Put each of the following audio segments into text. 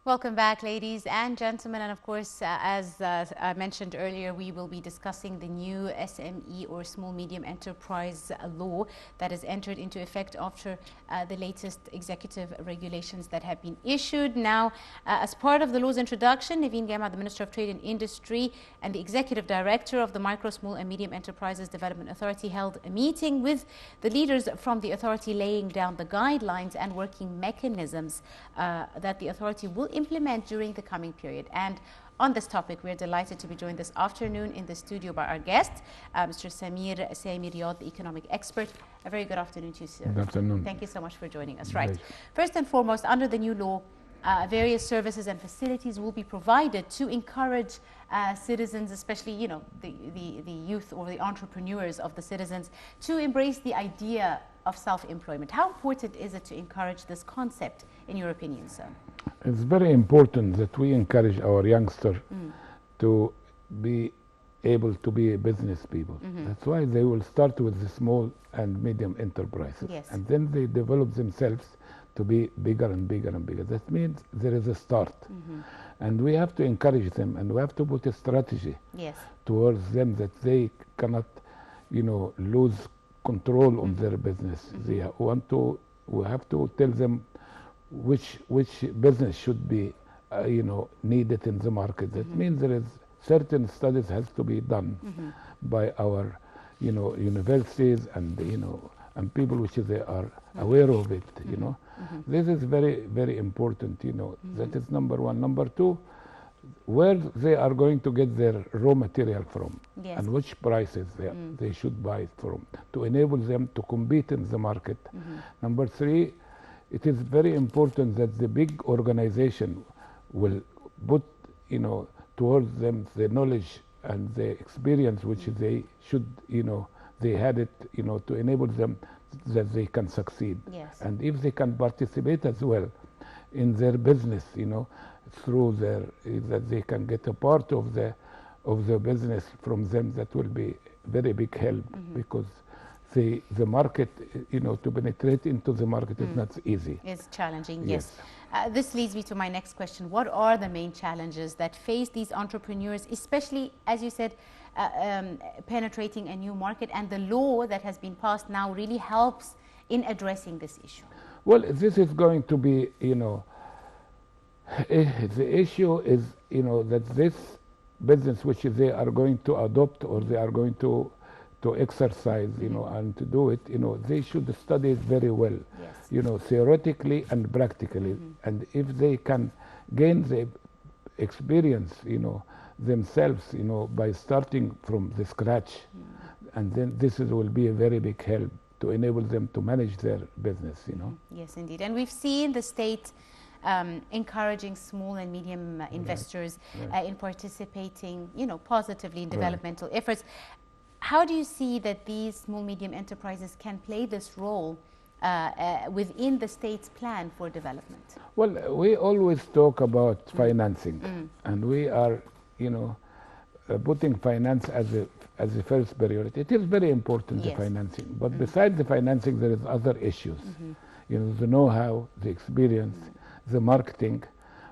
Welcome back, ladies and gentlemen. And of course, as I mentioned earlier, we will be discussing the new SME or small medium enterprise law that has entered into effect after the latest executive regulations that have been issued. Now, as part of the law's introduction, Naveen Gama, the Minister of Trade and Industry and the Executive Director of the Micro, Small and Medium Enterprises Development Authority held a meeting with the leaders from the authority, laying down the guidelines and working mechanisms that the authority will implement during the coming period. And on this topic, we're delighted to be joined this afternoon in the studio by our guest, Mr. Samir Riad, the economic expert. A very good afternoon to you, sir. Good afternoon. Thank you so much for joining us. Right. First and foremost, under the new law, various services and facilities will be provided to encourage citizens, especially, the youth or the entrepreneurs of the citizens, to embrace the idea of self-employment. How important is it to encourage this concept, in your opinion, sir? It's very important that we encourage our youngsters to be able to be business people. That's why they will start with the small and medium enterprises. Yes. And then they develop themselves to be bigger and bigger and bigger. That means there is a start. And we have to encourage them, and we have to put a strategy towards them that they cannot, lose control on their business. We have to tell them which business should be, needed in the market. That means there is certain studies has to be done by our, universities and and people which they are aware of it. This is very, very important. That is number one. Number two, where they are going to get their raw material from, and which prices they should buy it from, to enable them to compete in the market. Number three, it is very important that the big organization will put, towards them the knowledge and the experience which they should, they had it, to enable them that they can succeed. And if they can participate as well in their business, through their, that they can get a part of the business from them, that will be very big help, because the market, to penetrate into the market is not easy. It's challenging, yes. This leads me to my next question. What are the main challenges that face these entrepreneurs, especially, as you said, penetrating a new market, and the law that has been passed now really helps in addressing this issue? Well, this is going to be, the issue is, that this business which they are going to adopt, or they are going to exercise, and to do it, they should study it very well, theoretically and practically. And if they can gain the experience, themselves, by starting from the scratch, and then this will be a very big help to enable them to manage their business, Yes, indeed. And we've seen the state encouraging small and medium investors in participating, positively in developmental efforts. How do you see that these small medium enterprises can play this role within the state's plan for development? Well, we always talk about financing, and we are, putting finance as a first priority. It is very important, the financing. But besides the financing, there is other issues. The know-how, the experience, the marketing,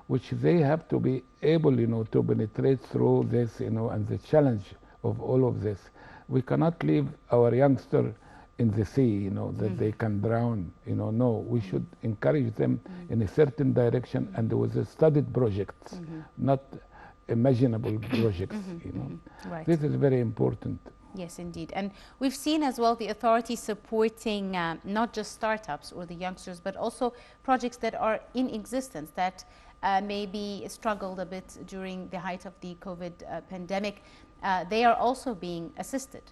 which they have to be able, to penetrate through this, and the challenge of all of this. We cannot leave our youngster in the sea, that they can drown. No, we should encourage them in a certain direction, and with a studied projects, not imaginable projects. Right. This is very important. Yes, indeed. And we've seen as well the authority supporting not just startups or the youngsters, but also projects that are in existence that maybe struggled a bit during the height of the COVID pandemic. They are also being assisted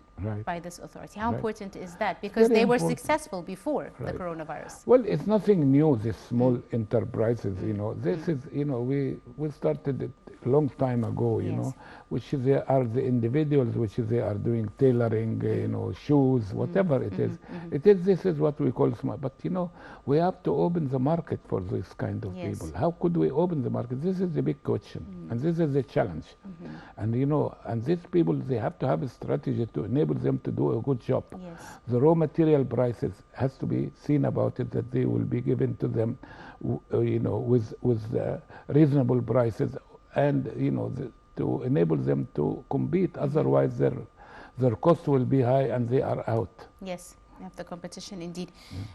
by this authority. How important is that? Because they were successful before the coronavirus. Well, it's nothing new, this small enterprises, This is, we started it long time ago, you know, which they are the individuals, which they are doing tailoring, you know, shoes, whatever it is. This is what we call small. But, you know, we have to open the market for this kind of people. How could we open the market? This is the big question. And this is the challenge. And, you know, and these people, they have to have a strategy to enable them to do a good job. The raw material prices has to be seen about it, that they will be given to them, you know, with reasonable prices, and, you know, to enable them to compete. Otherwise, their cost will be high and they are out. Yes. Of the competition, indeed.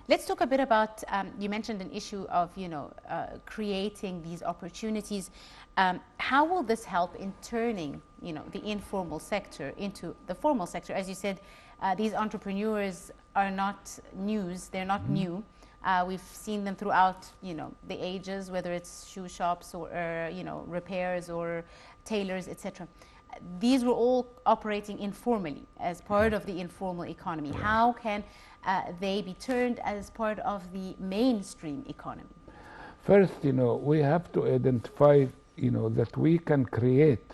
Let's talk a bit about, you mentioned an issue of, you know, creating these opportunities. How will this help in turning, you know, the informal sector into the formal sector? As you said, these entrepreneurs are not news, they're not new. We've seen them throughout, you know, the ages, whether it's shoe shops or, you know, repairs or tailors, etc. These were all operating informally as part of the informal economy. How can they be turned as part of the mainstream economy? First, you know, we have to identify, you know, that we can create,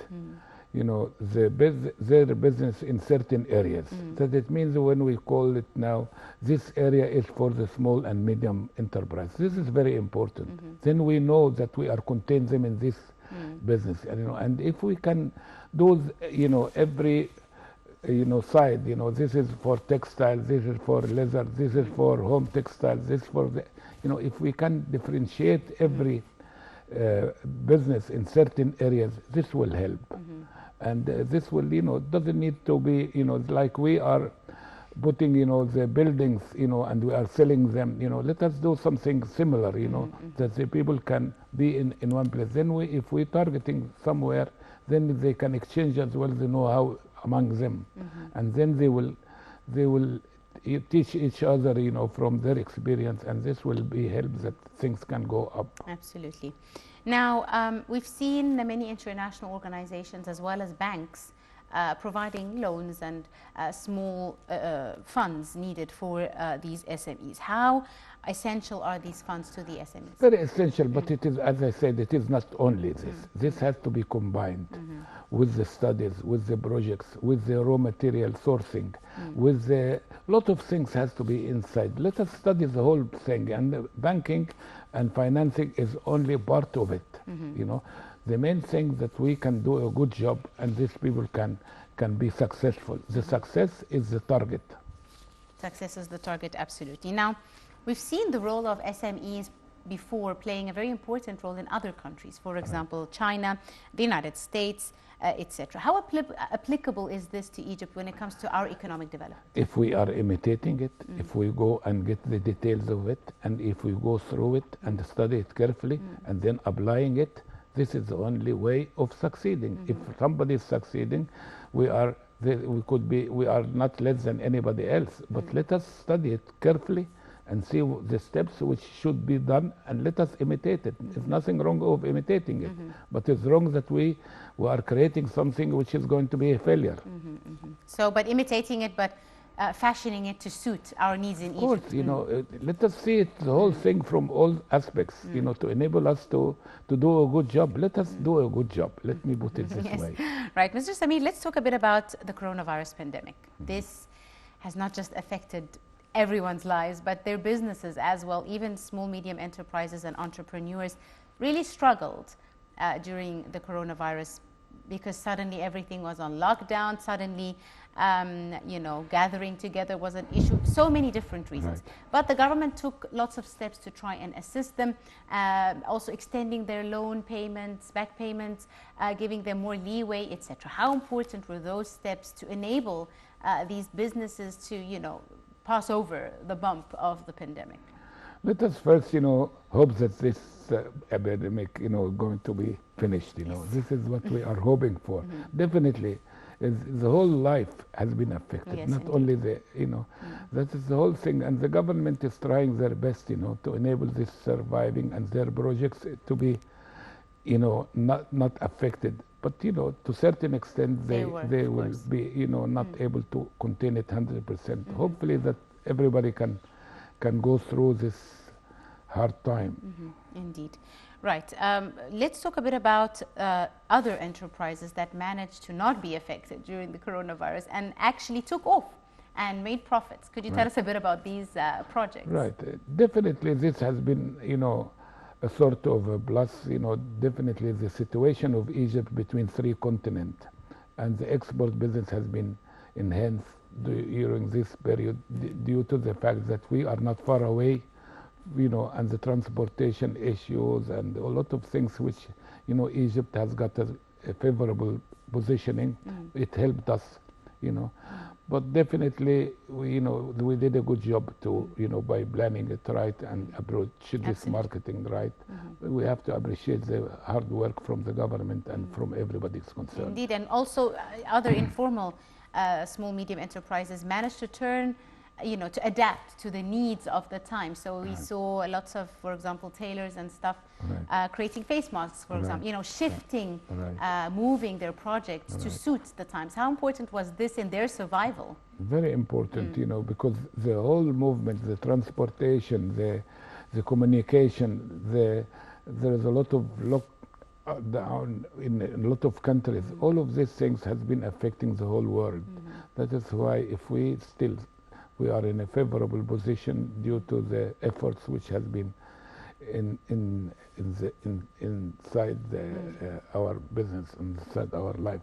you know, their business in certain areas. That it means when we call it now, this area is for the small and medium enterprise. This is very important. Then we know that we are contain them in this business, you know, and if we can do, you know, every, you know, side, you know, this is for textiles, this is for leather, this is for home textiles, this for the, you know, if we can differentiate every business in certain areas, this will help. And this will, you know, doesn't need to be, you know, like we are putting, you know, the buildings, you know, and we are selling them, you know, let us do something similar, you know, that the people can be in one place. Then if we targeting somewhere, then they can exchange as well the know-how among them. And then they will teach each other, you know, from their experience, and this will be help that things can go up. Absolutely. Now, we've seen many international organizations as well as banks providing loans and small funds needed for these SMEs. How essential are these funds to the SMEs? Very essential, but it is, as I said, it is not only this. This has to be combined with the studies, with the projects, with the raw material sourcing, with the lot of things has to be inside. Let us study the whole thing, and banking and financing is only part of it. You know, the main thing that we can do a good job, and these people can be successful. The success is the target. Success is the target, absolutely. Now, we've seen the role of SMEs before playing a very important role in other countries, for example, China, the United States, etc. How applicable is this to Egypt when it comes to our economic development? If we are imitating it, if we go and get the details of it, and if we go through it and study it carefully and then applying it, this is the only way of succeeding. If somebody is succeeding, we are not less than anybody else. But let us study it carefully and see the steps which should be done, and let us imitate it. There's nothing wrong of imitating it, but it's wrong that we are creating something which is going to be a failure. So, but imitating it, but fashioning it to suit our needs in Egypt. Of course, you know, let us see it, the whole thing from all aspects, you know, to enable us to do a good job. Let us do a good job. Let me put it this way. Right. Mr. Samir, let's talk a bit about the coronavirus pandemic. This has not just affected everyone's lives, but their businesses as well. Even small, medium enterprises and entrepreneurs really struggled during the coronavirus, because suddenly everything was on lockdown. Suddenly, you know, gathering together was an issue. So many different reasons. Right. But the government took lots of steps to try and assist them, also extending their loan payments, back payments, giving them more leeway, etc. How important were those steps to enable these businesses to, you know, pass over the bump of the pandemic? Let us first, you know, hope that this epidemic, you know, going to be finished. You know, this is what we are hoping for. Definitely, the whole life has been affected. Yes, not indeed. only the, you know, that is the whole thing, and the government is trying their best, you know, to enable this surviving and their projects to be, you know, not affected. But, you know, to a certain extent, they will be, you know, not able to contain it 100%. Hopefully that everybody can go through this hard time. Indeed. Right. Let's talk a bit about other enterprises that managed to not be affected during the coronavirus and actually took off and made profits. Could you tell us a bit about these projects? Right. Definitely this has been, a sort of a plus, definitely the situation of Egypt between three continents and the export business has been enhanced during this period due to the fact that we are not far away, and the transportation issues and a lot of things which, Egypt has got a favorable positioning. It helped us, But definitely, we did a good job to, by planning it right and approach this marketing right. We have to appreciate the hard work from the government and from everybody's concerned. Indeed, and also other informal small medium enterprises managed to turn, to adapt to the needs of the time. So we saw lots of, for example, tailors and stuff creating face masks, for example, shifting, moving their projects to suit the times. How important was this in their survival? Very important, because the whole movement, the transportation, the communication, there is a lot of lockdown in a lot of countries. All of these things has been affecting the whole world. That is why if we are in a favorable position due to the efforts which has been inside our business, inside our life.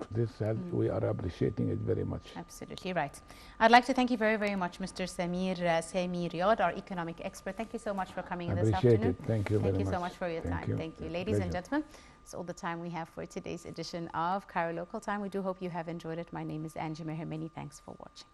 We are appreciating it very much. Absolutely right. I'd like to thank you very, very much, Mr. Samir Riad, our economic expert. Thank you so much for coming in this afternoon. Thank you very much. Thank you so much for your time. Thank you. Ladies and gentlemen, that's all the time we have for today's edition of Cairo Local Time. We do hope you have enjoyed it. My name is Angie Meher. Many thanks for watching.